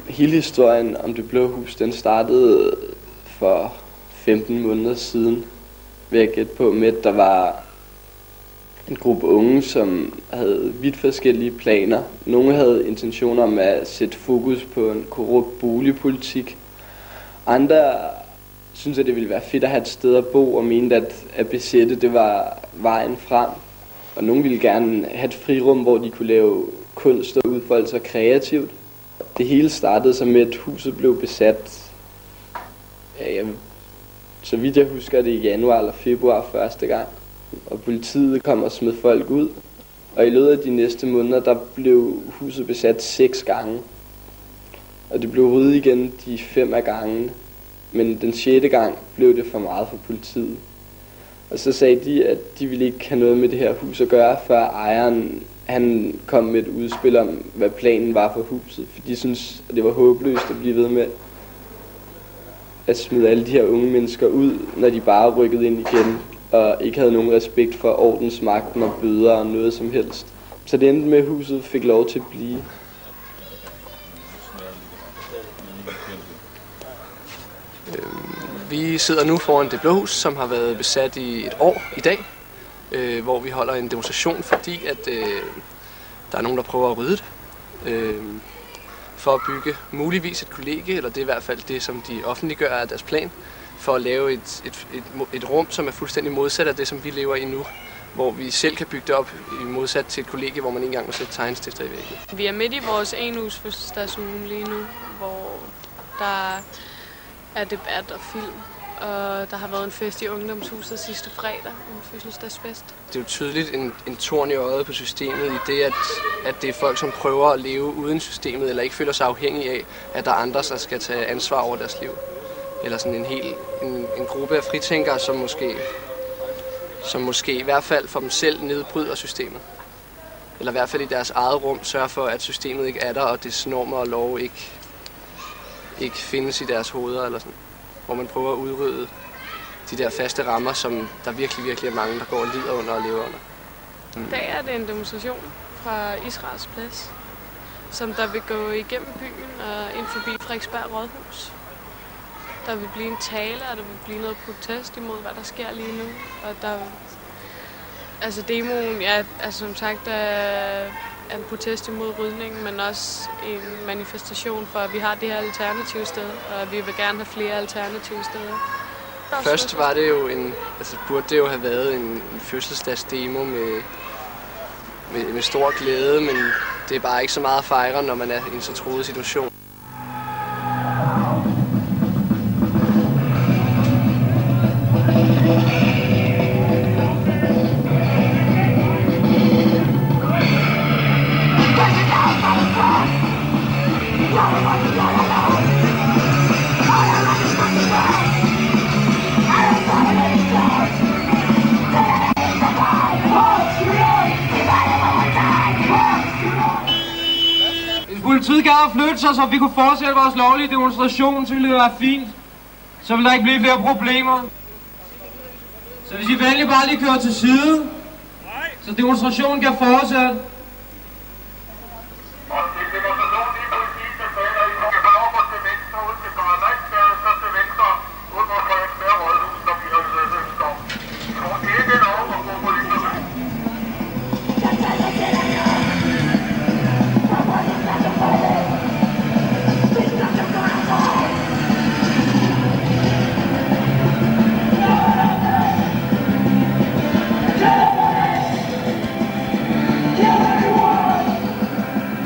Hele historien om Det Blå Hus, den startede for 15 måneder siden, vil jeg gætte på, med at der var en gruppe unge, som havde vidt forskellige planer. Nogle havde intentioner om at sætte fokus på en korrupt boligpolitik. Andre synes, at det ville være fedt at have et sted at bo, og mente, at besætte det var vejen frem. Og nogle ville gerne have et frirum, hvor de kunne lave kunst og udfolde sig kreativt. Det hele startede så med, at huset blev besat, så vidt jeg husker det, i januar eller februar første gang. Og politiet kom og smed folk ud. Og i løbet af de næste måneder, der blev huset besat 6 gange. Og det blev ryddet igen de 5 af gangene. Men den 6. gang blev det for meget for politiet. Og så sagde de, at de ville ikke have noget med det her hus at gøre, før ejeren han kom med et udspil om, hvad planen var for huset. For de syntes, at det var håbløst at blive ved med at smide alle de her unge mennesker ud, når de bare rykkede ind igen, og ikke havde nogen respekt for ordensmagten og bøder og noget som helst. Så det endte med, at huset fik lov til at blive. Vi sidder nu foran Det Blå Hus, som har været besat i et år i dag, hvor vi holder en demonstration, fordi at der er nogen, der prøver at rydde det, for at bygge muligvis et kollegie, eller det er i hvert fald det, som de offentliggør af deres plan, for at lave et rum, som er fuldstændig modsat af det, som vi lever i nu, hvor vi selv kan bygge det op i modsat til et kollegie, hvor man ikke engang må sætte tegnstifter i væggen. Vi er midt i vores enuges fødselsdagsuge lige nu, hvor der er debat og film, og der har været en fest i Ungdomshuset sidste fredag, en fødselsdagsfest. Det er jo tydeligt en torn i øjet på systemet i det, at det er folk, som prøver at leve uden systemet, eller ikke føler sig afhængige af, at der er andre, der skal tage ansvar over deres liv. Eller sådan en gruppe af fritænkere, som måske i hvert fald for dem selv nedbryder systemet. Eller i hvert fald i deres eget rum sørger for, at systemet ikke er der, og dets normer og lov ikke findes i deres hoveder, eller sådan. Hvor man prøver at udrydde de der faste rammer, som der virkelig er mange, der går og lider under og lever under. I dag er det en demonstration fra Israels Plads, som der vil gå igennem byen og ind forbi Frederiksberg Rådhus. Der vil blive en tale, og der vil blive noget protest imod, hvad der sker lige nu. Og der, altså demoen, ja, altså som sagt, er en protest imod rydningen, men også en manifestation for, at vi har det her alternative sted, og vi vil gerne have flere alternative steder. Først var det jo burde det jo have været en fødselsdagsdemo med stor glæde, men det er bare ikke så meget at fejre, når man er i en så truet situation. Hvis politiet gad at flytte sig, så vi kunne fortsætte vores lovlige demonstration, så ville det være fint. Så ville der ikke blive flere problemer. Så hvis I venlig bare lige kører til side, så demonstrationen kan fortsætte.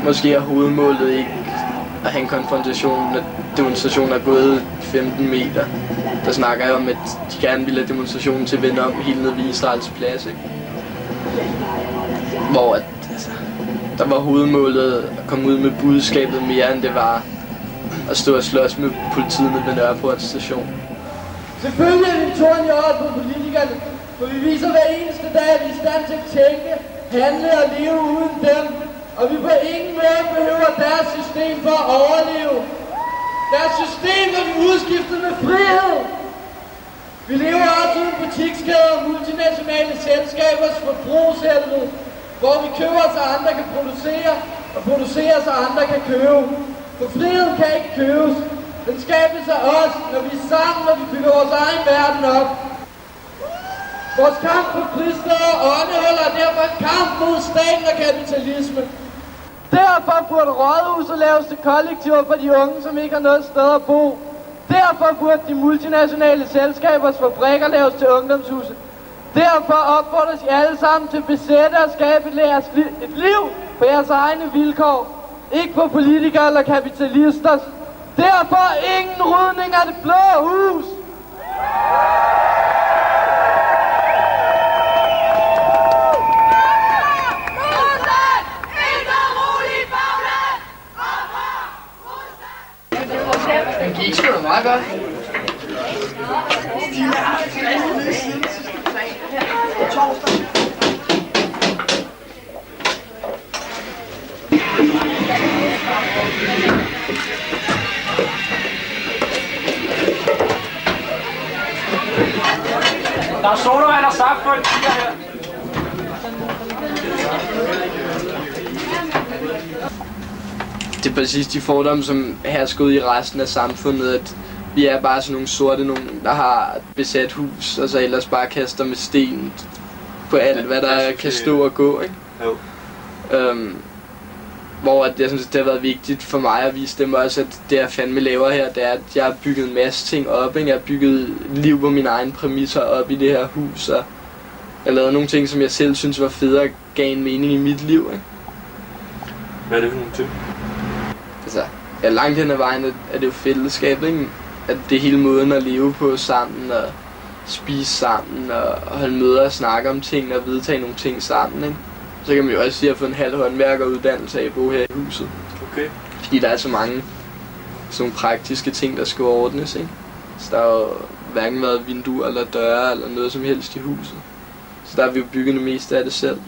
Måske er hovedmålet ikke at have en konfrontation, når demonstrationen er gået 15 meter. Der snakker jeg om, at de gerne ville have demonstrationen til at vende om helt ned ved Israels Plads. Ikke? Hvor der var hovedmålet at komme ud med budskabet mere, end det var at stå og slås med politiet nede ved Nørreport station. Selvfølgelig er det en torn i øjet på politikerne, for vi viser hver eneste dag, at vi er i stand til at tænke, handle og leve uden dem. Og vi på ingen måde behøver deres system for at overleve. Deres system er vi udskiftet med frihed. Vi lever også uden butikskæder og multinationale selskabers forbrugshelvede, hvor vi køber, så andre kan producere, og producerer, så andre kan købe. For friheden kan ikke købes. Den skabes af os, når vi er sammen, når vi bygger vores egen verden op. Vores kamp for fristeder og åndehuller er derfor en kamp mod staten og kapitalismen. Derfor burde rådhuset laves til kollektiver for de unge, som ikke har noget sted at bo. Derfor burde de multinationale selskabers fabrikker laves til ungdomshuse. Derfor opfordres I alle sammen til at besætte og skabe et liv på jeres egne vilkår. Ikke på politikere eller kapitalisters. Derfor ingen rydning af det blå hus. Den gik sgu da meget godt. Der er sodavand og saft på en tiger her. Det er præcis de fordomme, som hersker ud i resten af samfundet, at vi er bare sådan nogle sorte nogen, der har besat hus, og så ellers bare kaster med sten på alt, hvad der kan stå og gå, ikke? Jo. Hvor at jeg synes, det har været vigtigt for mig at vise dem også, at det jeg fandme laver her, det er, at jeg har bygget en masse ting op, ikke? Jeg har bygget liv på mine egne præmisser op i det her hus, og jeg har lavet nogle ting, som jeg selv synes var fede og gav en mening i mit liv, ikke? Hvad er det for nogle ting? Altså, ja, langt hen ad vejen er det jo fællesskab, ikke? At det er hele måden at leve på sammen, og spise sammen, og holde møder og snakke om ting, og vedtage nogle ting sammen, ikke? Så kan man jo også sige at få en halv håndværkeruddannelse af at bo her i huset. Okay. Fordi der er så mange sådan nogle praktiske ting, der skal ordnes, ikke? Så der har jo hverken været vinduer eller døre eller noget som helst i huset. Så der har vi jo bygget det meste af det selv.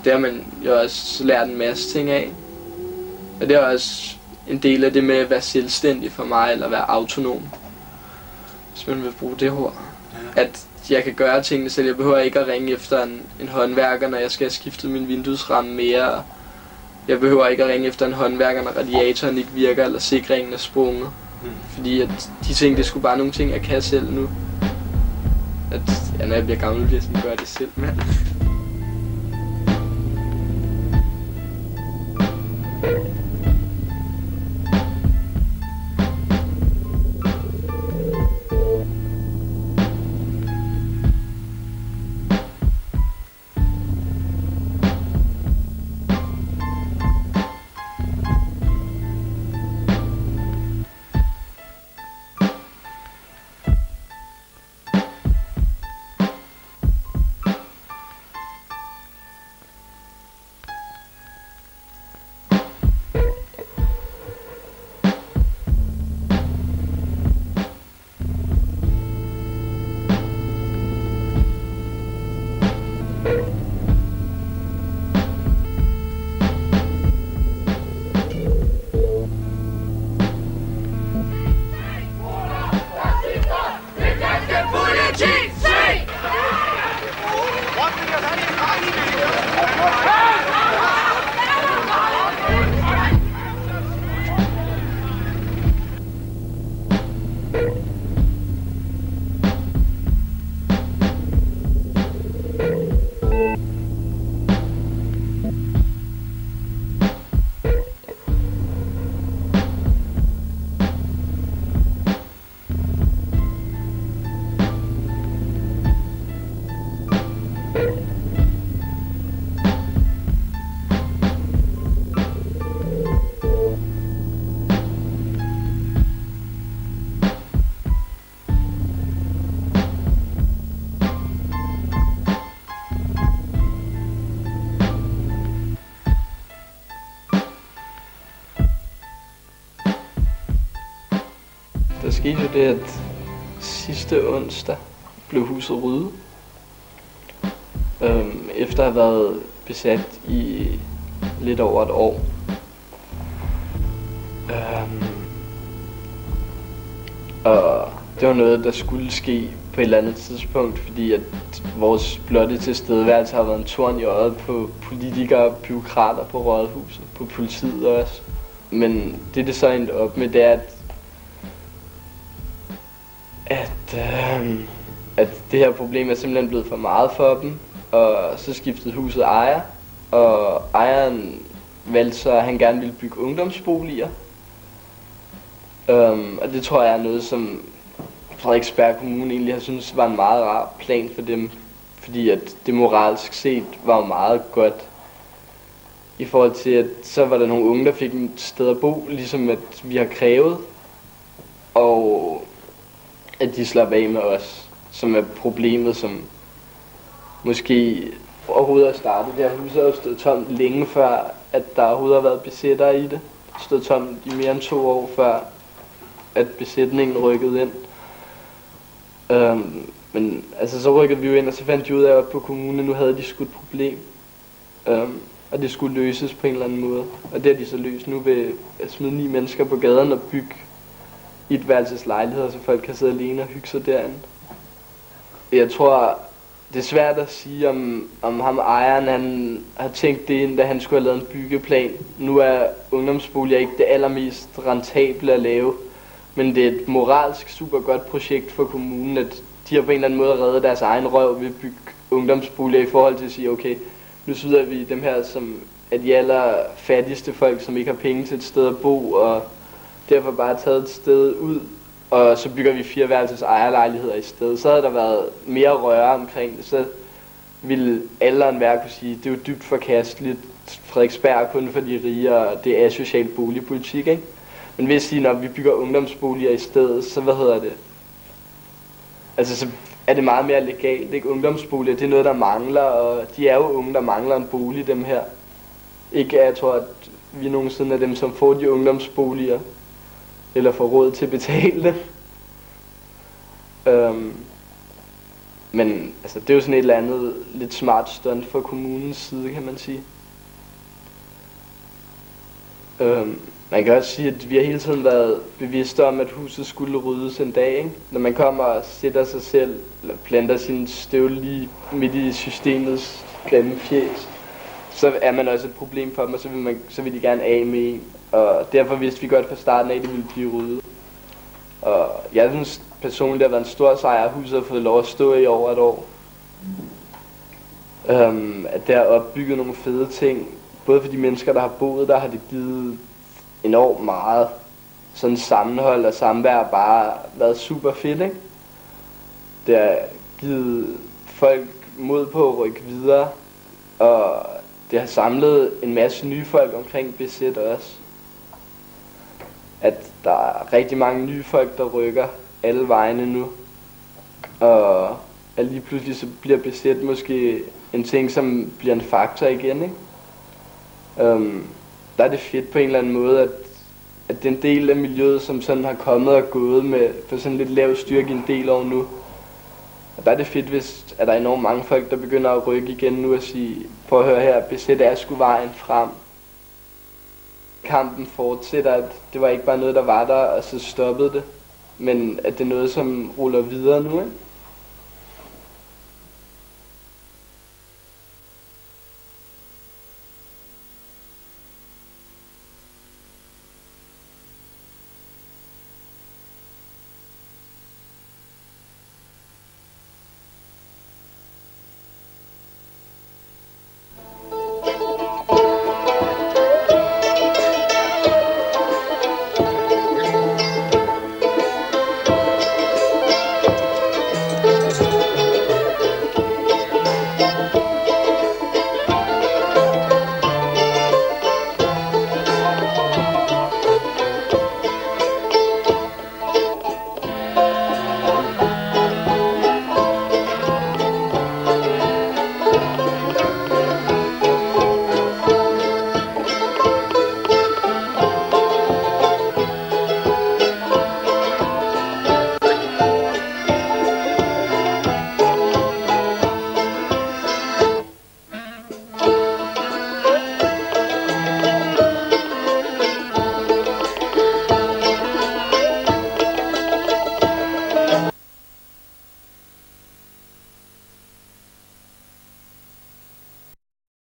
Det har man jo også lært en masse ting af. Og det er også en del af det med at være selvstændig for mig, eller være autonom. Hvis man vil bruge det ord. Ja. At jeg kan gøre tingene selv. Jeg behøver ikke at ringe efter en håndværker, når jeg skal have skiftet min vinduesramme mere. Jeg behøver ikke at ringe efter en håndværker, når radiatoren ikke virker, eller sikringen er sprunget. Fordi at de ting, det er sgu bare nogle ting, jeg kan selv nu. At ja, når jeg bliver gammel, bliver jeg sådan, gøre det selv, mand. Der skete jo det, at sidste onsdag blev huset ryddet. Efter at have været besat i lidt over et år. Og det var noget, der skulle ske på et eller andet tidspunkt, fordi at vores blotte tilstedeværelse har været en torn i øjet på politikere og bureaukrater på Rådhuset, på politiet også. Men det så endte op med, det er, at det her problem er simpelthen blevet for meget for dem, og så skiftede huset ejer, og ejeren valgte så, at han gerne ville bygge ungdomsboliger. Og det tror jeg er noget, som Frederiksberg Kommune egentlig har syntes var en meget rar plan for dem, fordi at det moralsk set var jo meget godt, i forhold til at så var der nogle unge, der fik et sted at bo, ligesom at vi har krævet, og at de slap af med os, som er problemet, som måske overhovedet er startet. Det her hus har jo stået tomt længe før, at der overhovedet har været besættere i det. Det stod tomt i mere end 2 år før, at besætningen rykkede ind. Men altså så rykkede vi jo ind, og så fandt de ud af, at på kommunen nu havde de sgu et problem. Og det skulle løses på en eller anden måde. Og det har de så løst nu ved at smide 9 mennesker på gaden og bygge etværelseslejligheder, så folk kan sidde alene og hygge sig derinde. Jeg tror, det er svært at sige, om ham ejeren han har tænkt det ind, da han skulle have lavet en byggeplan. Nu er ungdomsboliger ikke det allermest rentable at lave, men det er et moralsk super godt projekt for kommunen, at de har på en eller anden måde reddet deres egen røv ved at bygge ungdomsboliger i forhold til at sige, okay, nu smider vi dem her, som er de allerfattigste folk, som ikke har penge til et sted at bo, og derfor bare taget et sted ud, og så bygger vi 4-værelses ejerlejligheder i stedet. Så havde der været mere røre omkring det, så ville alle og enhver kunne sige, det er jo dybt forkasteligt, Frederiksberg er kun for de rige, og det er asocial boligpolitik, ikke? Men hvis sige, når vi bygger ungdomsboliger i stedet, så altså så er det meget mere legalt, ikke? Ungdomsboliger, det er noget, der mangler, og de er jo unge, der mangler en bolig, dem her. Ikke, jeg tror, at vi nogensinde er dem, som får de ungdomsboliger, eller får råd til at betale det. Men altså, det er jo sådan et eller andet lidt smart stunt fra kommunens side, kan man sige. Man kan også sige, at vi har hele tiden været bevidste om, at huset skulle ryddes en dag, ikke? Når man kommer og sætter sig selv, eller planter sin støvle lige midt i systemets grimme fjes, så er man også et problem for dem, og så vil de gerne af med en. Og derfor vidste vi godt fra starten af, at det ville blive ryddet. Og jeg synes personligt, det har været en stor sejr, at huset har fået lov at stå i over et år. At det har opbygget nogle fede ting. Både for de mennesker, der har boet der, har det givet enormt meget. Sådan sammenhold og samvær bare været super fedt, ikke? Det har givet folk mod på at rykke videre. Og det har samlet en masse nye folk omkring BZ også. At der er rigtig mange nye folk, der rykker alle vejene nu. Og at lige pludselig så bliver BZ måske en ting, som bliver en faktor igen, ikke? Der er det fedt på en eller anden måde, at det er en del af miljøet, som sådan har kommet og gået med for sådan lidt lav styrke en del år nu. Og der er det fedt, hvis at der er enormt mange folk, der begynder at rykke igen nu og sige, prøv at høre her, BZ er sgu vejen frem. Kampen fortsætter, at det var ikke bare noget, der var der, og så stoppede det. Men at det er noget, som ruller videre nu, ikke?